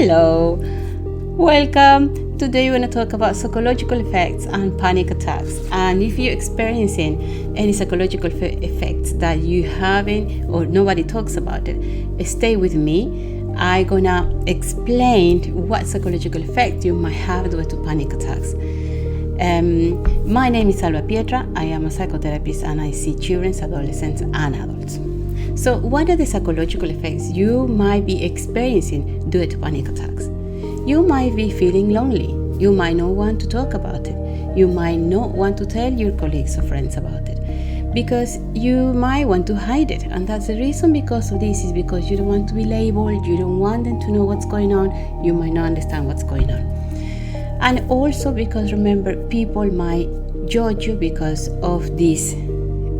Hello, welcome. Today we're going to talk about psychological effects and panic attacks. And if you're experiencing any psychological effects that you haven't or nobody talks about it, stay with me. I'm going to explain what psychological effects you might have due to panic attacks. My name is Salva Pietra. I am a psychotherapist and I see children, adolescents, and adults. So what are the psychological effects you might be experiencing due to panic attacks? You might be feeling lonely. You might not want to talk about it. You might not want to tell your colleagues or friends about it because you might want to hide it. And that's the reason because of this is because you don't want to be labeled. You don't want them to know what's going on. You might not understand what's going on. And also because remember, people might judge you because of this,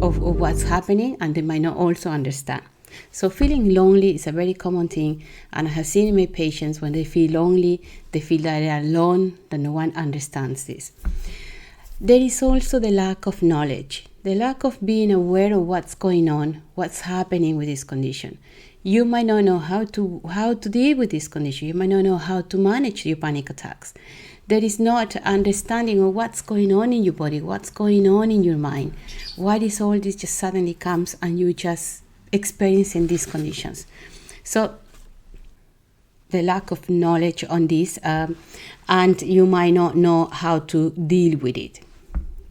of what's happening, and they might not also understand. So feeling lonely is a very common thing, and I have seen in my patients when they feel lonely, they feel that they are alone, that no one understands this. There is also the lack of knowledge, the lack of being aware of what's going on, what's happening with this condition. You might not know how to deal with this condition. You might not know how to manage your panic attacks. There is not understanding of what's going on in your body, what's going on in your mind. Why is all this just suddenly comes and you just experiencing these conditions? So the lack of knowledge on this, and you might not know how to deal with it.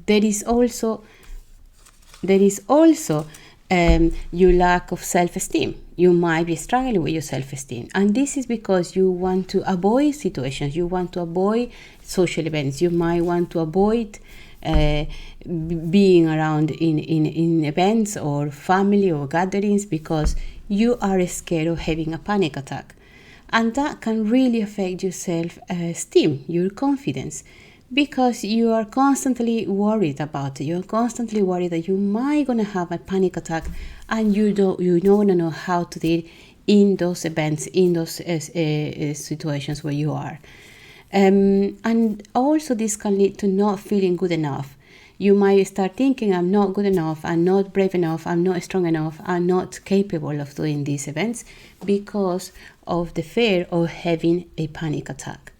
There is also your lack of self-esteem. You might be struggling with your self-esteem, and this is because you want to avoid situations, you want to avoid social events, you might want to avoid being around in events or family or gatherings because you are scared of having a panic attack, and that can really affect your self-esteem, your confidence, because you are constantly worried about it. You're constantly worried that you might gonna have a panic attack, and you don't know how to deal in those events, in those situations where you are. And also this can lead to not feeling good enough. You might start thinking, I'm not good enough, I'm not brave enough, I'm not strong enough, I'm not capable of doing these events because of the fear of having a panic attack.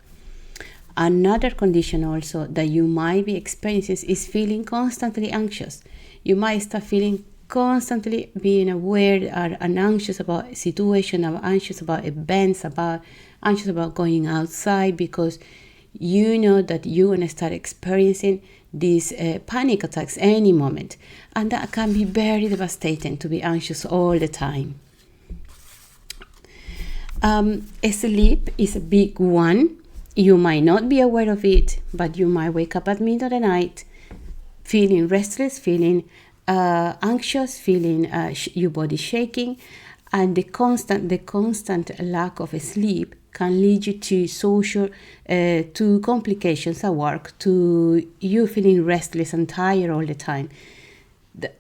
Another condition also that you might be experiencing is feeling constantly anxious. You might start feeling constantly being aware and anxious about situations, anxious about events, anxious about going outside because you know that you're going to start experiencing these panic attacks any moment. And that can be very devastating to be anxious all the time. Sleep is a big one. You might not be aware of it, but you might wake up at middle of the night feeling restless, feeling anxious, feeling your body shaking, and the constant lack of sleep can lead you to complications at work, to you feeling restless and tired all the time.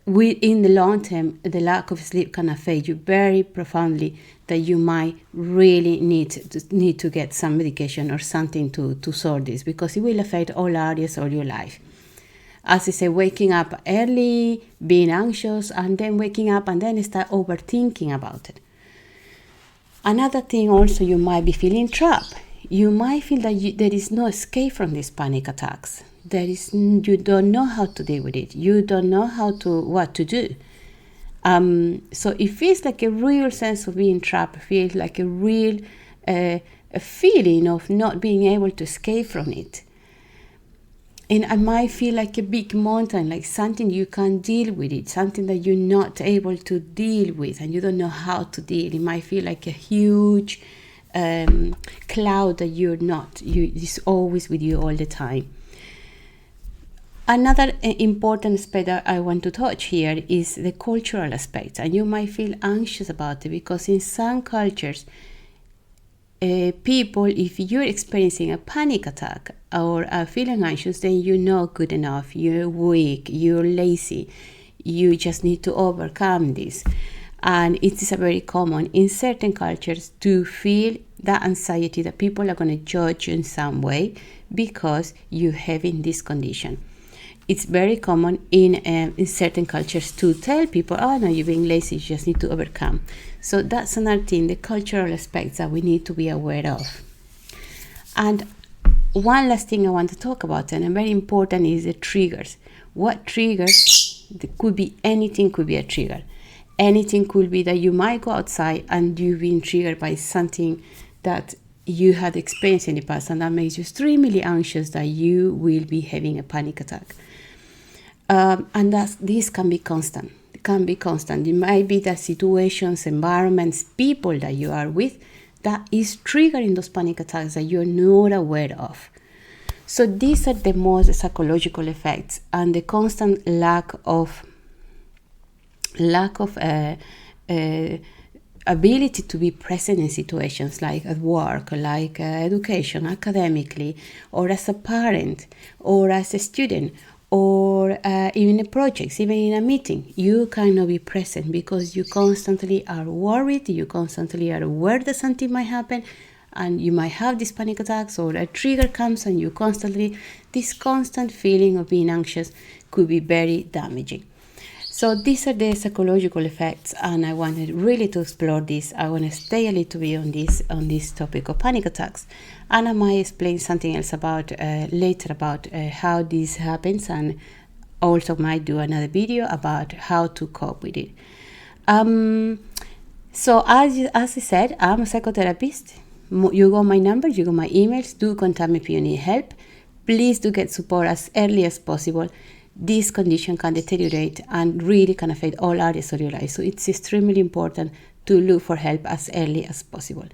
In the long term, the lack of sleep can affect you very profoundly, that you might really need to get some medication or something to sort this, because it will affect all areas of your life. As I say, waking up early, being anxious, and then waking up and then start overthinking about it. Another thing also, you might be feeling trapped. You might feel that there is no escape from these panic attacks. You don't know how to deal with it. You don't know what to do. So it feels like a real sense of being trapped. It feels like a real a feeling of not being able to escape from it. And it might feel like a big mountain, like something you can't deal with it, something that you're not able to deal with and you don't know how to deal. It might feel like a huge cloud that it's always with you all the time. Another important aspect that I want to touch here is the cultural aspect, and you might feel anxious about it because in some cultures, people, if you're experiencing a panic attack or are feeling anxious, then you're not good enough, you're weak, you're lazy, you just need to overcome this. And it is very common in certain cultures to feel that anxiety that people are going to judge you in some way because you're having this condition. It's very common in certain cultures to tell people, oh no, you're being lazy, you just need to overcome. So that's another thing, the cultural aspects that we need to be aware of. And one last thing I want to talk about, and very important, is the triggers. What triggers? It could be anything, could be a trigger. Anything could be that you might go outside and you've been triggered by something that you had experienced in the past, and that makes you extremely anxious that you will be having a panic attack. And this can be constant. It can be constant. It might be the situations, environments, people that you are with that is triggering those panic attacks that you're not aware of. So these are the most psychological effects, and the constant lack of ability to be present in situations like at work, like education, academically, or as a parent, or as a student, or even in projects, even in a meeting. You cannot be present because you constantly are worried, you constantly are aware that something might happen, and you might have these panic attacks, or a trigger comes and you constantly, this constant feeling of being anxious could be very damaging. So these are the psychological effects, and I wanted really to explore this. I want to stay a little bit on this topic of panic attacks, and I might explain something else about later about how this happens, and also might do another video about how to cope with it. So as I said, I'm a psychotherapist. You got my number, you got my emails. Do contact me if you need help. Please do get support as early as possible. This condition can deteriorate and really can affect all areas of your life. So it's extremely important to look for help as early as possible.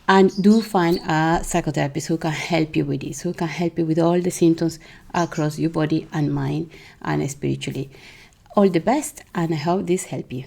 And do find a psychotherapist who can help you with this, who can help you with all the symptoms across your body and mind and spiritually. All the best, and I hope this helped you.